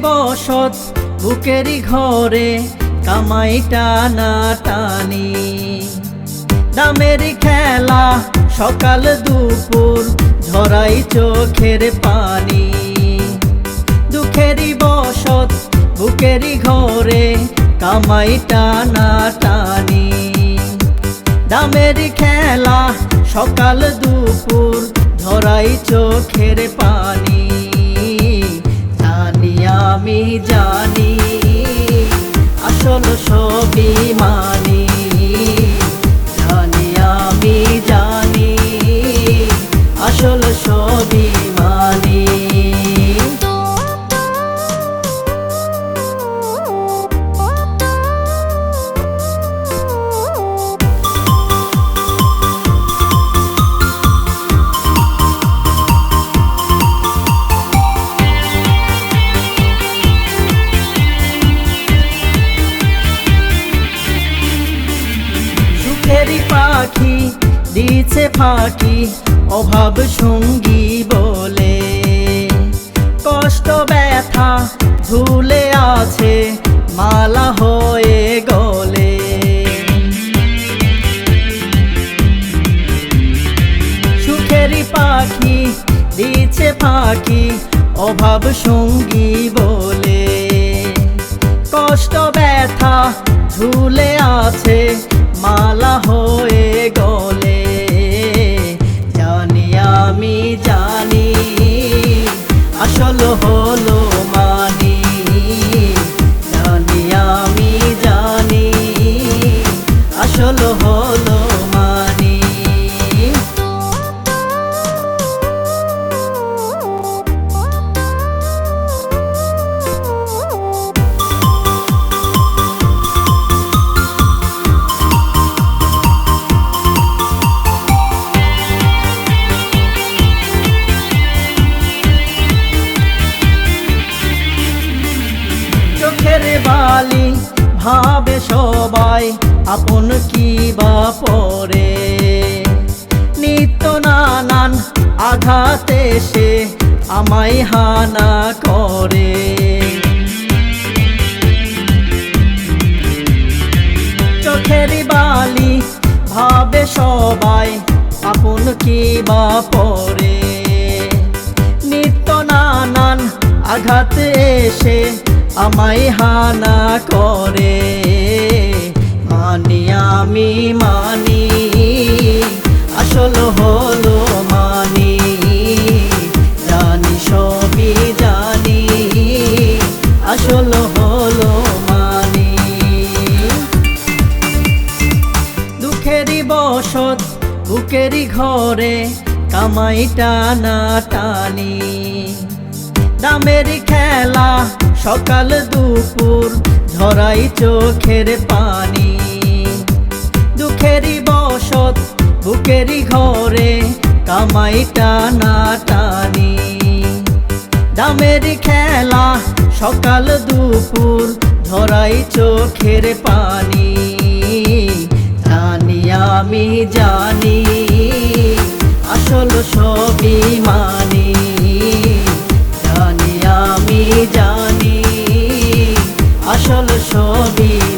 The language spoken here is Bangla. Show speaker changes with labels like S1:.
S1: বসত বুকেরই ঘরে কামাই টানা টানি দামের খেলা সকাল দুপুর ঝরাই চোখের পানি দুঃখেরই বসত বুকেরই ঘরে কামাই টানা টানি দামের খেলা সকাল দুপুর ঝরাই চোখের পানি জানি আমি জানি আসল সবই মানি জানি আমি জানি আসল সবই মানি পাখি দিছে ফাঁকি অভাব সঙ্গী বলে কষ্ট ব্যথা ঝুলে আছে মালা হয়ে গলে সুখেরই পাখি দিছে ফাঁকি অভাব সঙ্গী বলে কষ্ট ব্যথা ঝুলে আছে মালা হয়ে গলে জানি আমি জানি আসল হলো মানি জানি আমি জানি আসল হলো মানি বালি ভাবে সবাই আপন কি বা পরে নিত্য নানান আঘাত এসে আমায় হানা করে চোখের বালি ভাবে সবাই আপন কি বা পরে নিত্য নানান আঘাত এসে আমায় হানা করে মানি আমি মানি আসল হলো মানি জানি সবই জানি আসল হলো মানি দুঃখেরই বসত বুকেরই ঘরে কামাই টানা টানি দামের খেলা সকাল দুপুর ঝরাই চোখের পানি দুঃখেরই বসত বুকেরই ঘরে কামাই টানা টানি দামের খেলা সকাল দুপুর ঝরাই চোখের পানি জানি আমি জানি আসল সবই মানি জানি আমি জানি আসল সবই